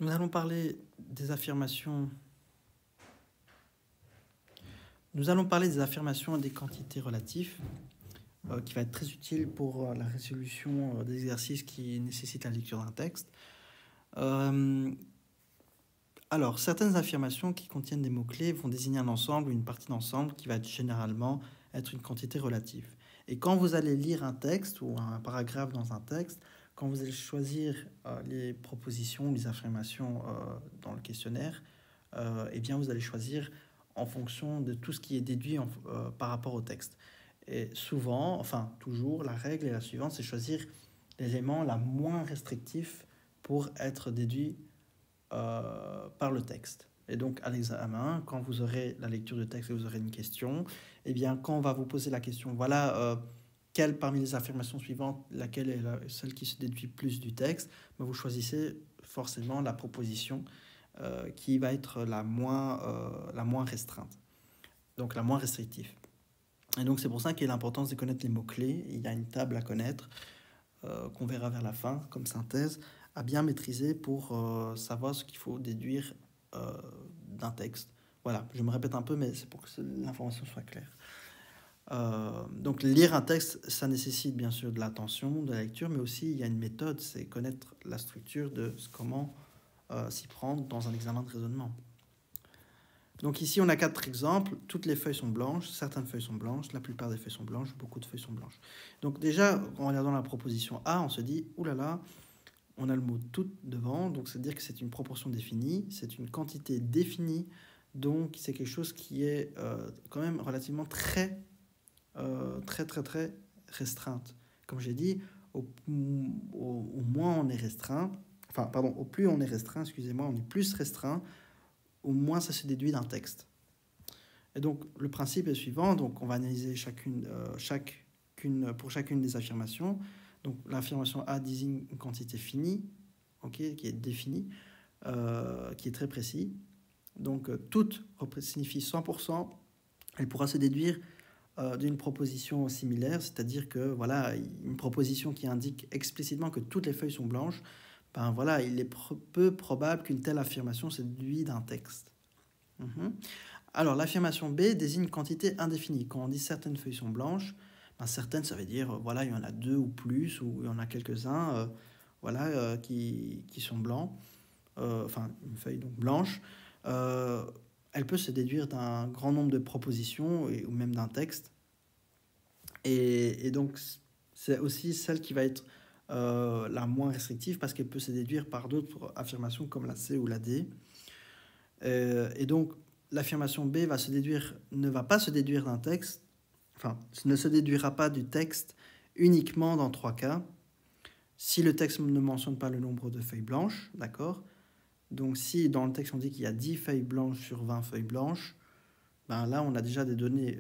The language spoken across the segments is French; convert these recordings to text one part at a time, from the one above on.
Nous allons parler des affirmations. Nous allons parler des affirmations et des quantités relatives, qui va être très utile pour la résolution des exercices qui nécessitent la lecture d'un texte. Alors, certaines affirmations qui contiennent des mots-clés vont désigner un ensemble ou une partie d'ensemble qui va généralement être une quantité relative. Et quand vous allez lire un texte ou un paragraphe dans un texte, quand vous allez choisir les propositions, les affirmations dans le questionnaire, eh bien vous allez choisir en fonction de tout ce qui est déduit par rapport au texte. Et souvent, enfin toujours, la règle est la suivante, c'est choisir l'élément la moins restrictif pour être déduit par le texte. Et donc à l'examen, quand vous aurez la lecture de texte et vous aurez une question, eh bien quand on va vous poser la question, voilà, quelle parmi les affirmations suivantes, laquelle est celle qui se déduit plus du texte, ben, vous choisissez forcément la proposition qui va être la moins restreinte, donc la moins restrictive. Et donc c'est pour ça qu'il y a l'importance de connaître les mots-clés. Il y a une table à connaître qu'on verra vers la fin comme synthèse, à bien maîtriser pour savoir ce qu'il faut déduire d'un texte. Voilà, je me répète un peu, mais c'est pour que l'information soit claire. Donc lire un texte, ça nécessite bien sûr de l'attention, de la lecture, mais aussi il y a une méthode, c'est connaître la structure de comment s'y prendre dans un examen de raisonnement. Donc ici on a 4 exemples, toutes les feuilles sont blanches, certaines feuilles sont blanches, la plupart des feuilles sont blanches, beaucoup de feuilles sont blanches. Donc déjà, en regardant la proposition A, on se dit, oulala, on a le mot tout devant, donc c'est-à-dire que c'est une proportion définie, c'est une quantité définie, donc c'est quelque chose qui est quand même relativement très restreinte. Comme j'ai dit, au moins on est restreint, enfin pardon, au plus on est restreint, excusez-moi, on est plus restreint, au moins ça se déduit d'un texte. Et donc le principe est suivant, donc on va analyser pour chacune des affirmations. Donc l'affirmation A désigne une quantité finie, okay, qui est définie, qui est très précis. Donc toute signifie 100%. Elle pourra se déduire d'une proposition similaire, c'est-à-dire que voilà, une proposition qui indique explicitement que toutes les feuilles sont blanches, ben voilà, il est peu probable qu'une telle affirmation se déduise d'un texte. Alors l'affirmation B désigne une quantité indéfinie. Quand on dit certaines feuilles sont blanches, ben, certaines, ça veut dire voilà, il y en a 2 ou plus, ou il y en a quelques-uns voilà, qui sont blancs, enfin une feuille donc blanche. Elle peut se déduire d'un grand nombre de propositions ou même d'un texte. Et donc, c'est aussi celle qui va être la moins restrictive parce qu'elle peut se déduire par d'autres affirmations comme la C ou la D. Et donc, l'affirmation B ne va pas se déduire d'un texte, enfin, ne se déduira pas du texte uniquement dans 3 cas. Si le texte ne mentionne pas le nombre de feuilles blanches, d'accord? Donc, si dans le texte on dit qu'il y a 10 feuilles blanches sur 20 feuilles blanches, ben là on a déjà des données,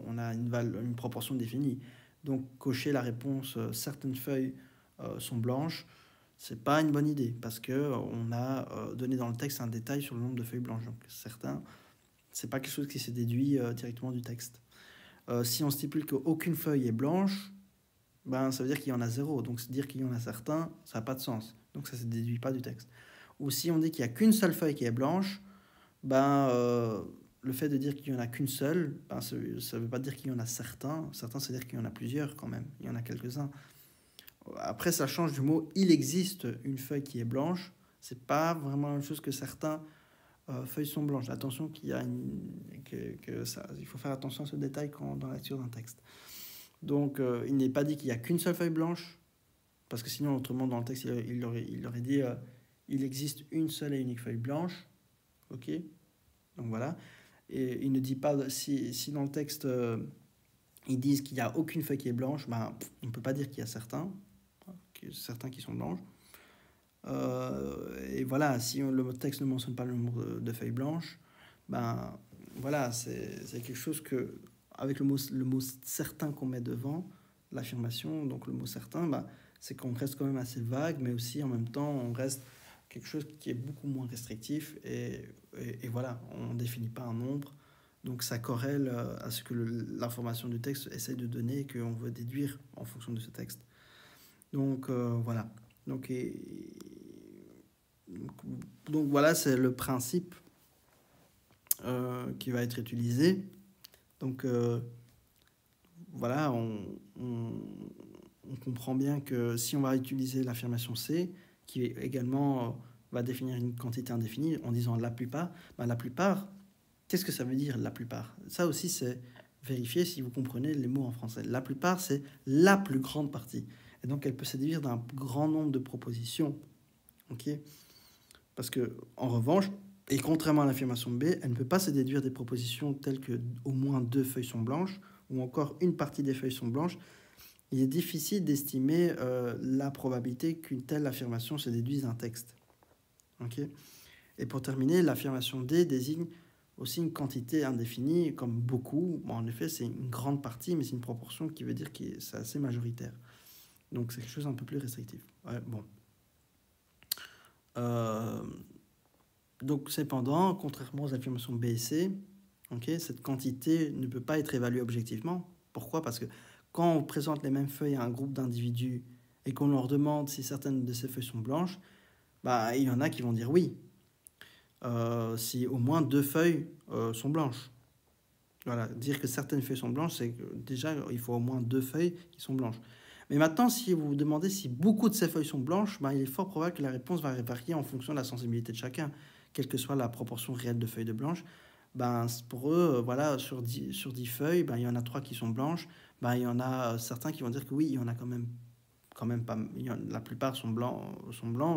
on a une proportion définie. Donc cocher la réponse certaines feuilles sont blanches, c'est pas une bonne idée parce que on a donné dans le texte un détail sur le nombre de feuilles blanches. Donc certains, c'est pas quelque chose qui se déduit directement du texte. Si on stipule qu'aucune feuille est blanche, ben ça veut dire qu'il y en a 0. Donc se dire qu'il y en a certains, ça n'a pas de sens. Donc ça se déduit pas du texte. Ou si on dit qu'il y a qu'une seule feuille qui est blanche, ben le fait de dire qu'il n'y en a qu'une seule, ben, ça ne veut pas dire qu'il y en a certains. Certains, ça veut dire qu'il y en a plusieurs quand même. Il y en a quelques-uns. Après, ça change du mot « il existe une feuille qui est blanche ». C'est pas vraiment la même chose que certains feuilles sont blanches. Attention qu'il y a il faut faire attention à ce détail dans la lecture d'un texte. Donc, il n'est pas dit qu'il n'y a qu'une seule feuille blanche, parce que sinon, autrement, dans le texte, il aurait dit il existe une seule et unique feuille blanche. Ok. Donc voilà. Et il ne dit pas, si dans le texte, ils disent qu'il n'y a aucune feuille qui est blanche, ben, on ne peut pas dire qu'il y a certains qui sont blanches. Et voilà, si le texte ne mentionne pas le nombre de feuilles blanches, ben voilà, c'est quelque chose que, avec le mot certain qu'on met devant l'affirmation, donc le mot certain, ben, c'est qu'on reste quand même assez vague, mais aussi en même temps, on reste quelque chose qui est beaucoup moins restrictif et voilà, on ne définit pas un nombre. Donc ça corrèle à ce que l'information du texte essaie de donner et qu'on veut déduire en fonction de ce texte. Donc voilà. Donc Donc voilà, c'est le principe qui va être utilisé. Donc voilà, on comprend bien que si on va utiliser l'affirmation C, qui également va définir une quantité indéfinie en disant la plupart, ben, la plupart, qu'est-ce que ça veut dire la plupart? Ça aussi, c'est vérifier si vous comprenez les mots en français. La plupart, c'est la plus grande partie. Et donc, elle peut se déduire d'un grand nombre de propositions. Ok? Parce que, en revanche, et contrairement à l'affirmation B, elle ne peut pas se déduire des propositions telles que au moins 2 feuilles sont blanches ou encore une partie des feuilles sont blanches. Il est difficile d'estimer la probabilité qu'une telle affirmation se déduise d'un texte. Okay. Et pour terminer, l'affirmation D désigne aussi une quantité indéfinie, comme beaucoup. Bon, en effet, c'est une grande partie, mais c'est une proportion qui veut dire que c'est assez majoritaire. Donc, c'est quelque chose un peu plus restrictif. Ouais, bon. Donc, cependant, contrairement aux affirmations B et C, okay, cette quantité ne peut pas être évaluée objectivement. Pourquoi? Parce que quand on présente les mêmes feuilles à un groupe d'individus et qu'on leur demande si certaines de ces feuilles sont blanches, bah, il y en a qui vont dire oui. Si au moins 2 feuilles sont blanches. Voilà, dire que certaines feuilles sont blanches, c'est que déjà, il faut au moins 2 feuilles qui sont blanches. Mais maintenant, si vous vous demandez si beaucoup de ces feuilles sont blanches, ben, il est fort probable que la réponse va varier en fonction de la sensibilité de chacun, quelle que soit la proportion réelle de feuilles de blanches. Ben, pour eux, voilà, sur 10 feuilles, ben, il y en a 3 qui sont blanches. Ben, il y en a certains qui vont dire que oui, il y en a quand même pas. La plupart sont blancs,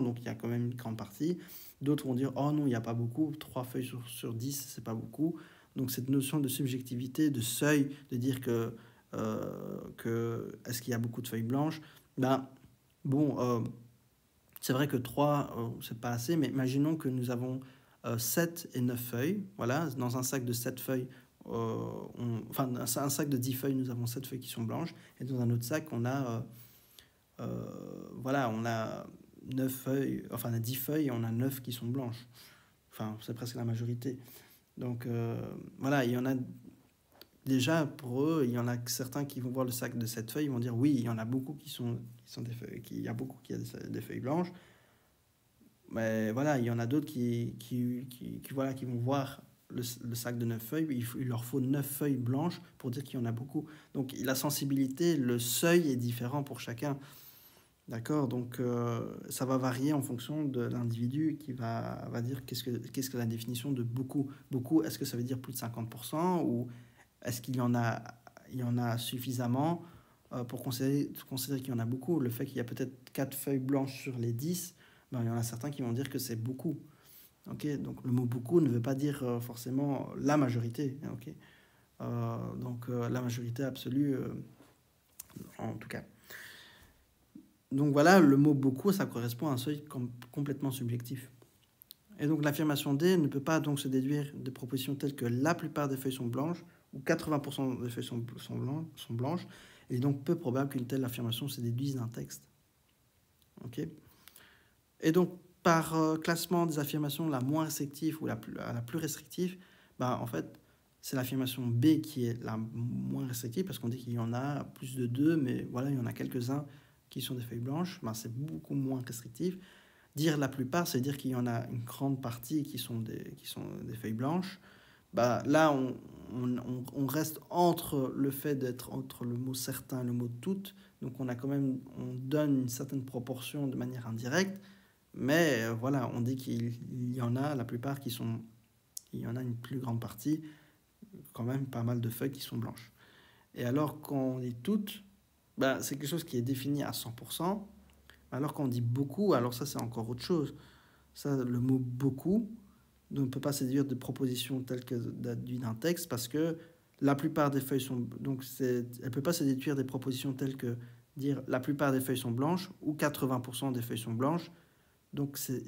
donc il y a quand même une grande partie. D'autres vont dire oh non, il n'y a pas beaucoup, 3 feuilles sur 10, c'est pas beaucoup. Donc cette notion de subjectivité, de seuil, de dire que est-ce qu'il y a beaucoup de feuilles blanches, ben bon, c'est vrai que 3 c'est pas assez, mais imaginons que nous avons 7 et 9 feuilles. Voilà, dans un sac de 7 feuilles, enfin un sac de 10 feuilles, nous avons 7 feuilles qui sont blanches, et dans un autre sac, on a voilà, on a 9 feuilles, enfin on a 10 feuilles et on a 9 qui sont blanches. Enfin, c'est presque la majorité. Donc voilà, il y en a déjà pour eux, il y en a certains qui vont voir le sac de 7 feuilles, ils vont dire oui, il y en a beaucoup qui sont des feuilles, il y a beaucoup qui a des feuilles blanches. Mais voilà, il y en a d'autres voilà, qui vont voir le sac de 9 feuilles, il leur faut 9 feuilles blanches pour dire qu'il y en a beaucoup. Donc la sensibilité, le seuil est différent pour chacun. D'accord, donc ça va varier en fonction de l'individu qui va dire qu'est-ce que la définition de beaucoup. Beaucoup, est-ce que ça veut dire plus de 50% ou est-ce qu'il y en a suffisamment pour considérer qu'il y en a beaucoup. Le fait qu'il y a peut-être 4 feuilles blanches sur les 10, ben, il y en a certains qui vont dire que c'est beaucoup. Okay, donc le mot beaucoup ne veut pas dire forcément la majorité. Okay, donc la majorité absolue, en tout cas. Donc voilà, le mot beaucoup, ça correspond à un seuil complètement subjectif. Et donc l'affirmation D ne peut pas donc se déduire de propositions telles que la plupart des feuilles sont blanches ou 80% des feuilles sont blanches. Et donc peu probable qu'une telle affirmation se déduise d'un texte. Okay. Et donc par classement des affirmations la moins restrictive ou la plus restrictive, ben, en fait c'est l'affirmation B qui est la moins restrictive parce qu'on dit qu'il y en a plus de 2, mais voilà, il y en a quelques-uns qui sont des feuilles blanches, ben c'est beaucoup moins restrictif. Dire la plupart, c'est dire qu'il y en a une grande partie qui sont des feuilles blanches. Bah, là, on reste entre le fait d'être entre le mot certain et le mot toute. Donc on donne une certaine proportion de manière indirecte. Mais voilà, on dit qu'il y en a la plupart il y en a une plus grande partie, quand même pas mal de feuilles qui sont blanches. Et alors quand on dit toutes, bah, c'est quelque chose qui est défini à 100%. Alors qu'on dit beaucoup, alors ça c'est encore autre chose. Ça, le mot beaucoup ne peut pas se déduire de propositions telles que d'un texte parce que la plupart des feuilles sont... Donc elle ne peut pas se déduire des propositions telles que dire la plupart des feuilles sont blanches ou 80% des feuilles sont blanches. Donc c'est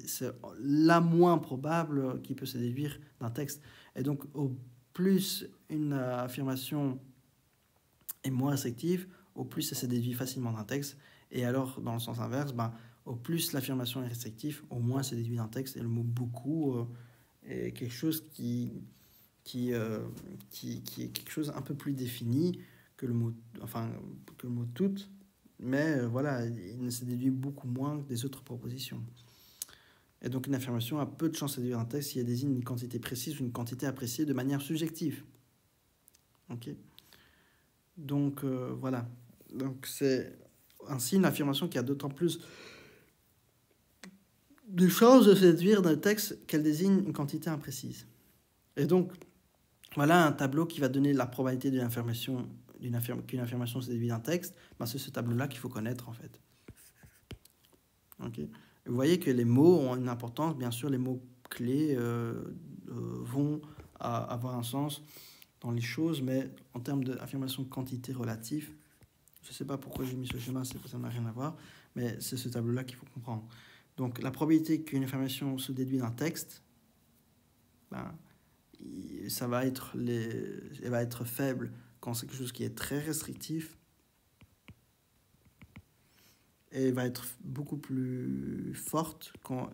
la moins probable qui peut se déduire d'un texte. Et donc au plus une affirmation est moins restrictive, au plus elle se déduit facilement d'un texte. Et alors, dans le sens inverse, ben, au plus l'affirmation est restrictive, au moins c'est déduit d'un texte. Et le mot beaucoup est quelque chose qui est quelque chose un peu plus défini que le mot, que le mot toute. Mais voilà, il ne se déduit beaucoup moins que des autres propositions. Et donc une affirmation a peu de chances de déduire un texte si elle désigne une quantité précise ou une quantité appréciée de manière subjective. Ok. Donc voilà. Donc c'est ainsi une affirmation qui a d'autant plus de chances de se déduire d'un texte qu'elle désigne une quantité imprécise. Et donc voilà un tableau qui va donner la probabilité qu'une affirmation se déduit d'un texte. Ben, c'est ce tableau-là qu'il faut connaître en fait. Ok. Vous voyez que les mots ont une importance. Bien sûr, les mots clés vont avoir un sens dans les choses, mais en termes d'affirmation de quantité relative, je ne sais pas pourquoi j'ai mis ce schéma, ça n'a rien à voir, mais c'est ce tableau-là qu'il faut comprendre. Donc la probabilité qu'une affirmation se déduit d'un texte, ben, elle va être faible quand c'est quelque chose qui est très restrictif, et va être beaucoup plus forte quand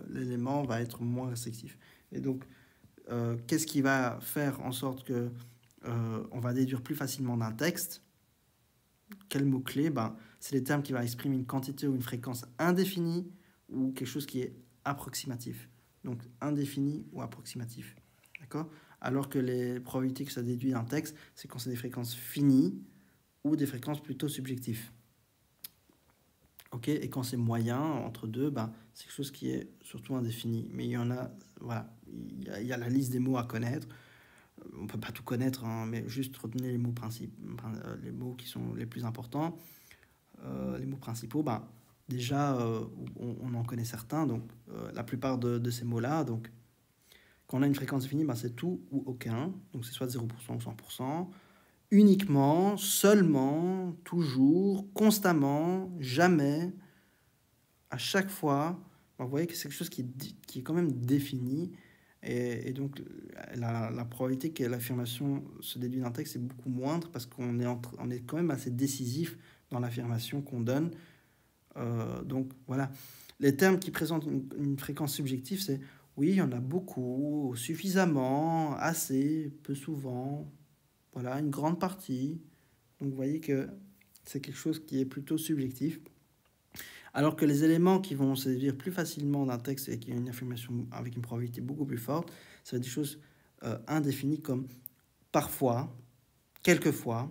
l'élément va être moins restrictif. Et donc, qu'est-ce qui va faire en sorte que on va déduire plus facilement d'un texte? Quel mot-clé? Ben, c'est les termes qui vont exprimer une quantité ou une fréquence indéfinie ou quelque chose qui est approximatif. Donc, indéfini ou approximatif. D'accord? Alors que les probabilités que ça déduit d'un texte, c'est quand c'est des fréquences finies ou des fréquences plutôt subjectives. Ok, et quand c'est moyen, entre deux, ben, c'est quelque chose qui est surtout indéfini. Mais il y en a, voilà, il y a la liste des mots à connaître. On ne peut pas tout connaître, hein, mais juste retenir les mots les mots qui sont les plus importants. Les mots principaux, ben, déjà, on en connaît certains, donc la plupart de ces mots-là. Donc, quand on a une fréquence définie, ben, c'est tout ou aucun. Donc, c'est soit 0% ou 100%. Uniquement, seulement, toujours, constamment, jamais, à chaque fois, vous voyez que c'est quelque chose qui est quand même défini. Et donc, la probabilité que l'affirmation se déduise d'un texte est beaucoup moindre parce qu'on est quand même assez décisif dans l'affirmation qu'on donne. Donc, voilà. Les termes qui présentent une fréquence subjective, c'est oui, il y en a beaucoup, suffisamment, assez, peu souvent, voilà, une grande partie. Donc vous voyez que c'est quelque chose qui est plutôt subjectif. Alors que les éléments qui vont se déduire plus facilement d'un texte et qui ont une affirmation avec une probabilité beaucoup plus forte, ça va être des choses indéfinies comme parfois, quelquefois,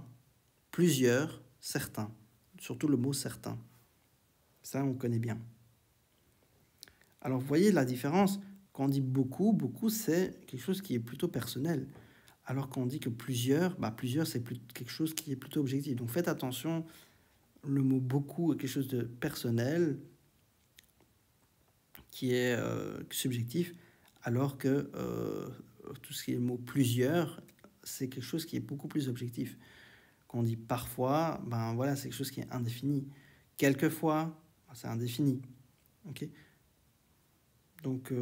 plusieurs, certains. Surtout le mot certain. Ça, on connaît bien. Alors vous voyez la différence. Quand on dit beaucoup, beaucoup, c'est quelque chose qui est plutôt personnel. Alors qu'on dit que plusieurs, plusieurs, c'est quelque chose qui est plutôt objectif. Donc faites attention, le mot beaucoup est quelque chose de personnel, qui est subjectif, alors que tout ce qui est le mot plusieurs, c'est quelque chose qui est beaucoup plus objectif. Quand on dit parfois, voilà, c'est quelque chose qui est indéfini. Quelquefois, c'est indéfini. Ok. Donc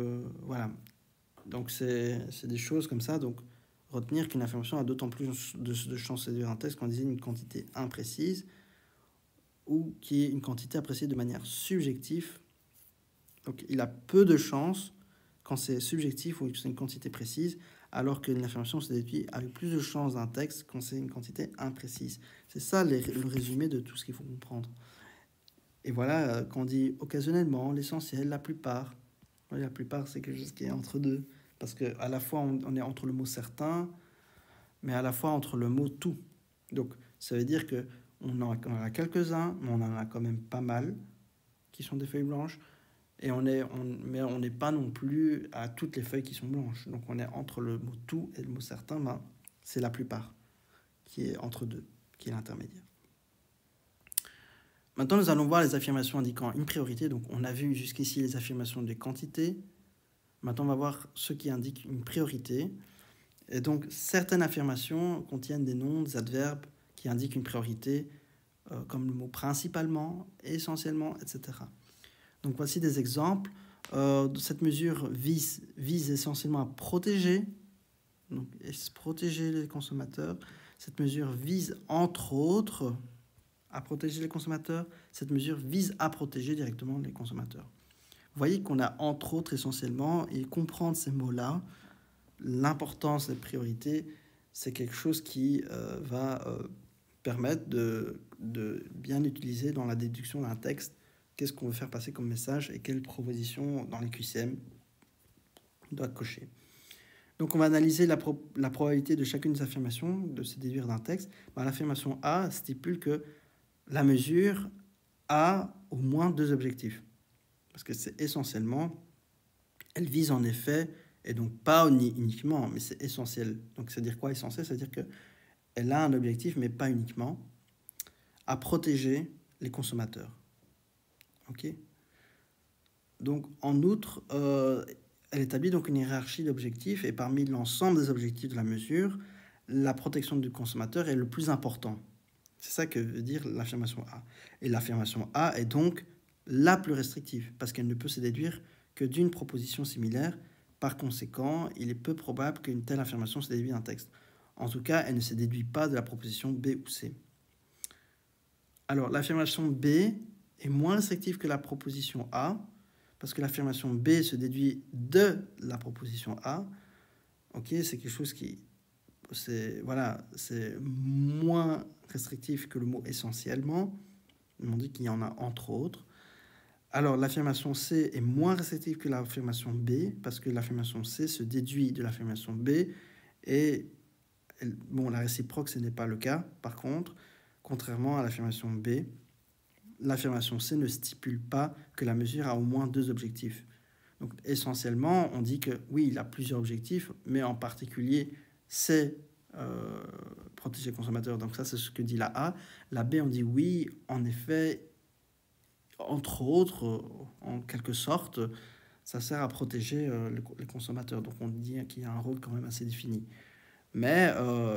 voilà. Donc c'est des choses comme ça. Donc retenir qu'une affirmation a d'autant plus de chances de déduire un texte qu'on disait une quantité imprécise ou qui est une quantité appréciée de manière subjective. Donc il a peu de chances quand c'est subjectif ou c'est une quantité précise, alors qu'une affirmation se déduit avec plus de chances d'un texte quand c'est une quantité imprécise. C'est ça le résumé de tout ce qu'il faut comprendre. Et voilà, quand on dit occasionnellement, l'essentiel, la plupart. La plupart, c'est quelque chose qui est entre deux. Parce qu'à la fois, on est entre le mot certain, mais à la fois entre le mot tout. Donc, ça veut dire qu'on en a quelques-uns, mais on en a quand même pas mal qui sont des feuilles blanches. Mais on n'est pas non plus à toutes les feuilles qui sont blanches. Donc, on est entre le mot tout et le mot certain, c'est la plupart qui est entre deux, qui est l'intermédiaire. Maintenant, nous allons voir les affirmations indiquant une priorité. Donc, on a vu jusqu'ici les affirmations des quantités. Maintenant, on va voir ceux qui indiquent une priorité. Et donc, certaines affirmations contiennent des noms, des adverbes qui indiquent une priorité, comme le mot principalement, essentiellement, etc. Donc, voici des exemples. Cette mesure vise essentiellement à protéger, donc protéger les consommateurs. Cette mesure vise, entre autres, à protéger les consommateurs. Cette mesure vise à protéger directement les consommateurs. Vous voyez qu'on a entre autres essentiellement, et comprendre ces mots-là, l'importance des priorités, c'est quelque chose qui va permettre de bien utiliser dans la déduction d'un texte qu'est-ce qu'on veut faire passer comme message et quelle proposition dans les QCM on doit cocher. Donc on va analyser la probabilité de chacune des affirmations, de se déduire d'un texte. L'affirmation A stipule que la mesure a au moins 2 objectifs. Parce que c'est essentiellement, elle vise en effet, et donc pas uniquement, mais c'est essentiel. Donc ça veut dire quoi essentiel? Ça veut dire qu'elle a un objectif, mais pas uniquement, à protéger les consommateurs. Ok. Donc en outre, elle établit donc une hiérarchie d'objectifs, et parmi l'ensemble des objectifs de la mesure, la protection du consommateur est le plus important. C'est ça que veut dire l'affirmation A. Et l'affirmation A est donc la plus restrictive, parce qu'elle ne peut se déduire que d'une proposition similaire. Par conséquent, il est peu probable qu'une telle affirmation se déduise d'un texte. En tout cas, elle ne se déduit pas de la proposition B ou C. Alors, l'affirmation B est moins restrictive que la proposition A, parce que l'affirmation B se déduit de la proposition A. Ok, c'est quelque chose qui... c'est moins restrictif que le mot essentiellement. On dit qu'il y en a entre autres. Alors, l'affirmation C est moins restrictive que l'affirmation B, parce que l'affirmation C se déduit de l'affirmation B, et bon, la réciproque, ce n'est pas le cas. Par contre, contrairement à l'affirmation B, l'affirmation C ne stipule pas que la mesure a au moins 2 objectifs. Donc, essentiellement, on dit que oui, il a plusieurs objectifs, mais en particulier, c'est protéger le consommateur. Donc ça, c'est ce que dit la A. La B, on dit oui, en effet, entre autres, en quelque sorte, ça sert à protéger les consommateurs. Donc on dit qu'il y a un rôle quand même assez défini. Mais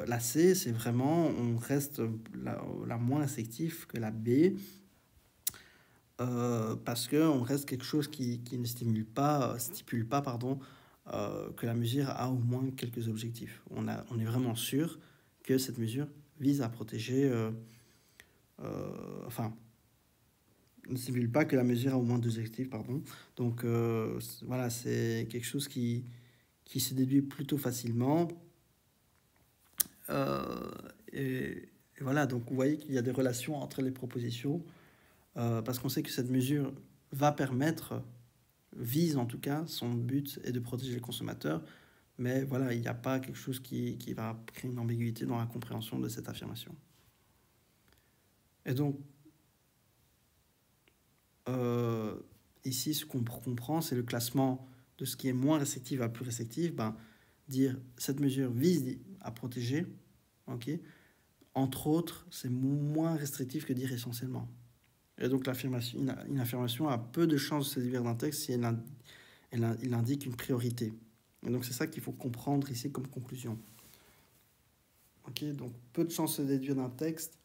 la C, c'est vraiment, on reste la moins restrictive que la B, parce qu'on reste quelque chose qui ne stipule pas, que la mesure a au moins quelques objectifs. On est vraiment sûr que cette mesure vise à protéger... ne stipule pas que la mesure a au moins 2 objectifs, pardon. Donc voilà, c'est quelque chose qui se déduit plutôt facilement. Et voilà, donc vous voyez qu'il y a des relations entre les propositions, parce qu'on sait que cette mesure va permettre, vise en tout cas, son but est de protéger les consommateurs, mais voilà, il n'y a pas quelque chose qui va créer une ambiguïté dans la compréhension de cette affirmation. Et donc, ici, ce qu'on comprend, c'est le classement de ce qui est moins restrictif à plus restrictif. Dire cette mesure vise à protéger, ok. Entre autres, c'est moins restrictif que dire essentiellement. Et donc, une affirmation a peu de chances de se déduire d'un texte si il indique une priorité. Et donc, c'est ça qu'il faut comprendre ici comme conclusion. Ok, donc peu de chances de se déduire d'un texte.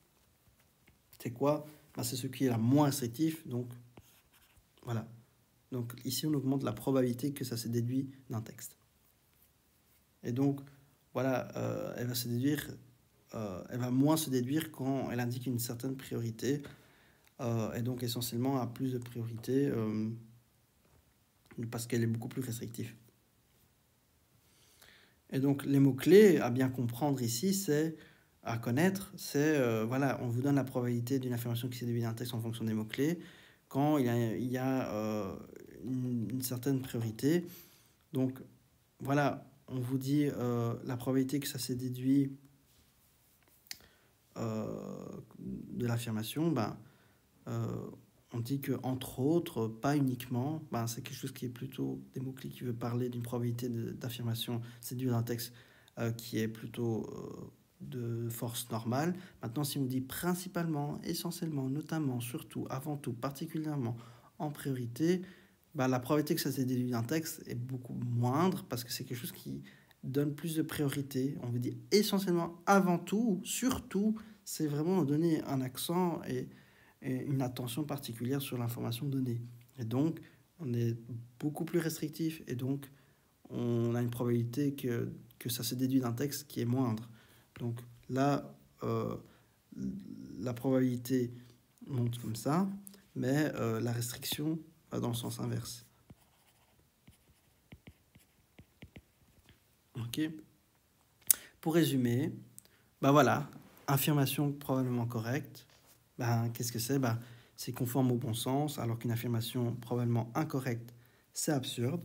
C'est quoi? C'est ce qui est la moins restrictif. Donc, voilà. Donc, ici, on augmente la probabilité que ça se déduit d'un texte. Et donc, voilà, elle va se déduire... elle va moins se déduire quand elle indique une certaine priorité, et donc essentiellement à plus de priorité, parce qu'elle est beaucoup plus restrictive. Et donc les mots-clés à bien comprendre ici, c'est à connaître, c'est voilà, on vous donne la probabilité d'une affirmation qui s'est déduite d'un texte en fonction des mots-clés, quand il y a une certaine priorité. Donc voilà, on vous dit la probabilité que ça s'est déduit de l'affirmation, on dit que entre autres, pas uniquement, c'est quelque chose qui est plutôt des mots-clés qui veut parler d'une probabilité d'affirmation séduite d'un texte qui est plutôt de force normale. Maintenant, si on dit principalement, essentiellement, notamment, surtout, avant tout, particulièrement, en priorité, la probabilité que ça s'est déduit d'un texte est beaucoup moindre parce que c'est quelque chose qui donne plus de priorité. On veut dire essentiellement, avant tout, surtout, c'est vraiment donner un accent et une attention particulière sur l'information donnée. Et donc, on est beaucoup plus restrictif et donc, on a une probabilité que ça se déduit d'un texte qui est moindre. Donc là, la probabilité monte comme ça, mais la restriction va dans le sens inverse. Ok. Pour résumer, voilà, affirmation probablement correcte. Qu'est-ce que c'est? c'est conforme au bon sens, alors qu'une affirmation probablement incorrecte, c'est absurde.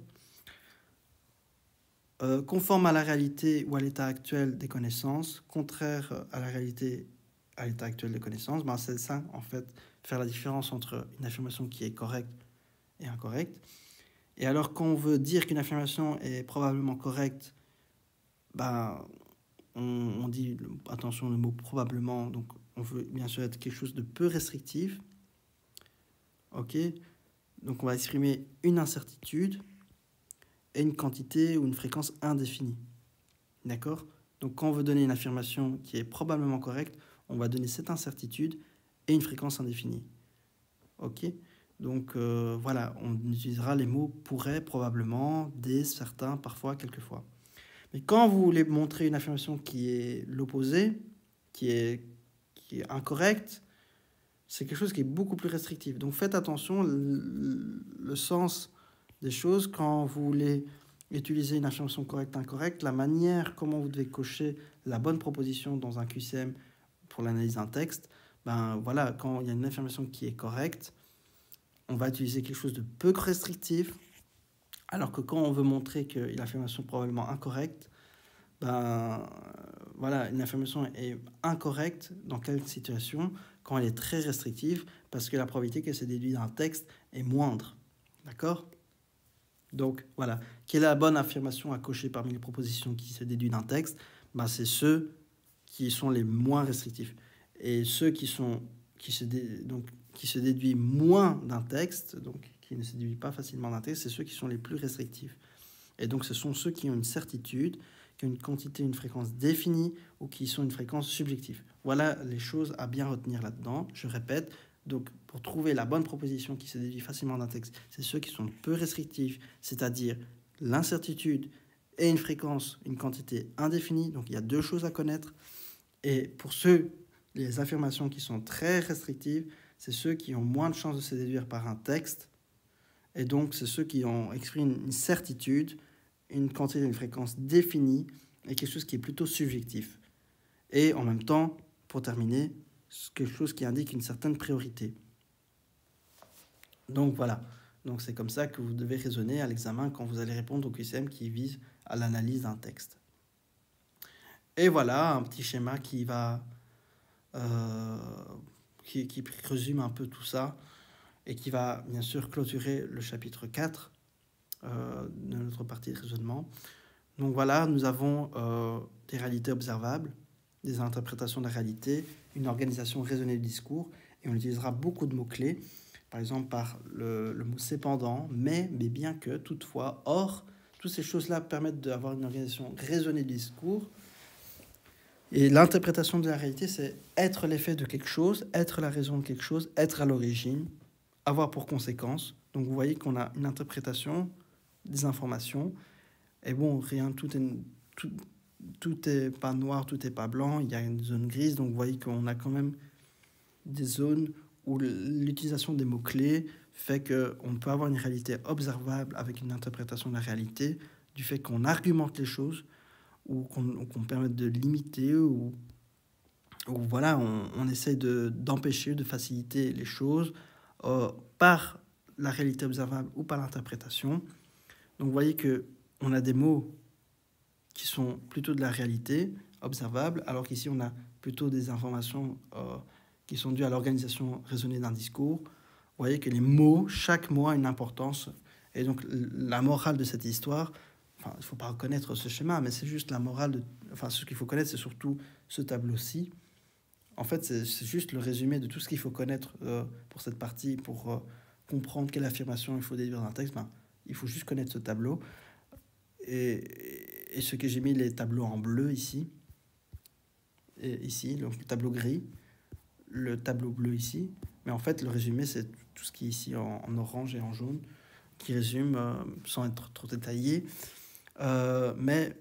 Conforme à la réalité ou à l'état actuel des connaissances, contraire à la réalité, à l'état actuel des connaissances, ben c'est ça, en fait, faire la différence entre une affirmation qui est correcte et incorrecte. Et alors, quand on veut dire qu'une affirmation est probablement correcte, ben, on dit, attention, le mot probablement, donc on veut bien sûr être quelque chose de peu restrictif. Ok, donc on va exprimer une incertitude et une quantité ou une fréquence indéfinie. D'accord? Donc quand on veut donner une affirmation qui est probablement correcte, on va donner cette incertitude et une fréquence indéfinie. Ok? Donc voilà, on utilisera les mots pourrait, probablement, des, certains, parfois, quelquefois. Mais quand vous voulez montrer une affirmation qui est l'opposé, qui est incorrecte, c'est quelque chose qui est beaucoup plus restrictif. Donc faites attention, le sens des choses, quand vous voulez utiliser une affirmation correcte, incorrecte, la manière comment vous devez cocher la bonne proposition dans un QCM pour l'analyse d'un texte, ben voilà, quand il y a une affirmation qui est correcte, on va utiliser quelque chose de peu restrictif, alors que quand on veut montrer que l'affirmation est probablement incorrecte, ben voilà, une affirmation est incorrecte dans quelle situation? Quand elle est très restrictive, parce que la probabilité qu'elle se déduise d'un texte est moindre. D'accord? Donc voilà, quelle est la bonne affirmation à cocher parmi les propositions qui se déduisent d'un texte? Ben, c'est ceux qui sont les moins restrictifs. Et ceux qui se déduisent moins d'un texte, donc qui ne se déduisent pas facilement d'un texte, c'est ceux qui sont les plus restrictifs. Et donc ce sont ceux qui ont une certitude, qui ont une quantité, une fréquence définie ou qui sont une fréquence subjective. Voilà les choses à bien retenir là-dedans. Je répète, donc pour trouver la bonne proposition qui se déduit facilement d'un texte, c'est ceux qui sont peu restrictifs, c'est-à-dire l'incertitude et une fréquence, une quantité indéfinie. Donc il y a deux choses à connaître. Et pour ceux, les affirmations qui sont très restrictives, c'est ceux qui ont moins de chances de se déduire par un texte. Et donc c'est ceux qui ont exprimé une certitude, une quantité, une fréquence définie et quelque chose qui est plutôt subjectif. Et en même temps, pour terminer, quelque chose qui indique une certaine priorité. Donc voilà, donc c'est comme ça que vous devez raisonner à l'examen quand vous allez répondre au QCM qui vise à l'analyse d'un texte. Et voilà un petit schéma qui va qui résume un peu tout ça et qui va bien sûr clôturer le chapitre 4 de notre partie de raisonnement. Donc voilà, nous avons des réalités observables, des interprétations de la réalité, une organisation raisonnée du discours, et on utilisera beaucoup de mots-clés, par exemple par le mot cependant, mais bien que, toutefois, or, toutes ces choses-là permettent d'avoir une organisation raisonnée du discours. Et l'interprétation de la réalité, c'est être l'effet de quelque chose, être la raison de quelque chose, être à l'origine, avoir pour conséquence. Donc vous voyez qu'on a une interprétation des informations. Et bon, rien, tout est pas noir, tout est pas blanc, il y a une zone grise, donc vous voyez qu'on a quand même des zones où l'utilisation des mots-clés fait qu'on peut avoir une réalité observable avec une interprétation de la réalité, du fait qu'on argumente les choses, ou qu'on permet de limiter, ou voilà, on essaie d'empêcher, de faciliter les choses par la réalité observable ou par l'interprétation. Donc vous voyez qu'on a des mots qui sont plutôt de la réalité observable, alors qu'ici on a plutôt des informations qui sont dues à l'organisation raisonnée d'un discours. Vous voyez que les mots, chaque mot a une importance. Et donc la morale de cette histoire, enfin, il ne faut pas reconnaître ce schéma, mais c'est juste la morale, enfin ce qu'il faut connaître, c'est surtout ce tableau-ci. En fait, c'est juste le résumé de tout ce qu'il faut connaître pour cette partie, pour comprendre quelle affirmation il faut déduire d'un texte. Ben, il faut juste connaître ce tableau. Et ce que j'ai mis les tableaux en bleu ici, et ici, donc le tableau gris, le tableau bleu ici. Mais en fait, le résumé, c'est tout ce qui est ici en orange et en jaune, qui résume sans être trop détaillé. Mais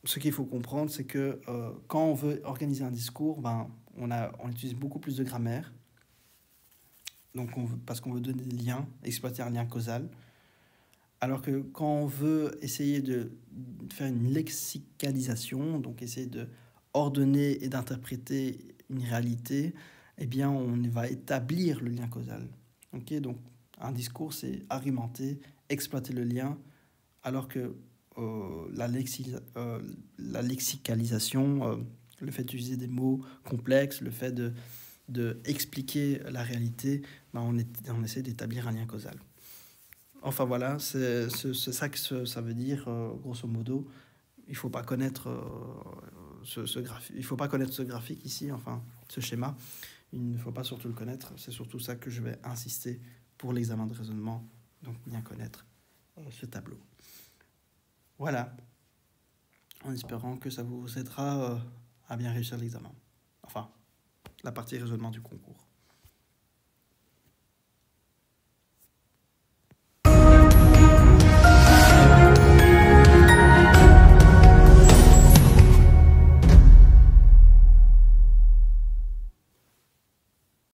ce qu'il faut comprendre, c'est que quand on veut organiser un discours, ben, on utilise beaucoup plus de grammaire. Donc parce qu'on veut donner des liens, exploiter un lien causal. Alors que quand on veut essayer de faire une lexicalisation, donc essayer de ordonner et d'interpréter une réalité, eh bien, on va établir le lien causal. Ok, donc, un discours, c'est argumenter, exploiter le lien, alors que la lexicalisation, le fait d'utiliser des mots complexes, le fait de expliquer la réalité, ben on essaie d'établir un lien causal. Enfin voilà, c'est ça que ça veut dire, grosso modo. Il faut pas connaître il faut pas connaître ce graphique ici, enfin ce schéma. Il ne faut pas surtout le connaître. C'est surtout ça que je vais insister pour l'examen de raisonnement. Donc bien connaître ce tableau. Voilà, en espérant que ça vous aidera à bien réussir l'examen. Enfin, la partie raisonnement du concours.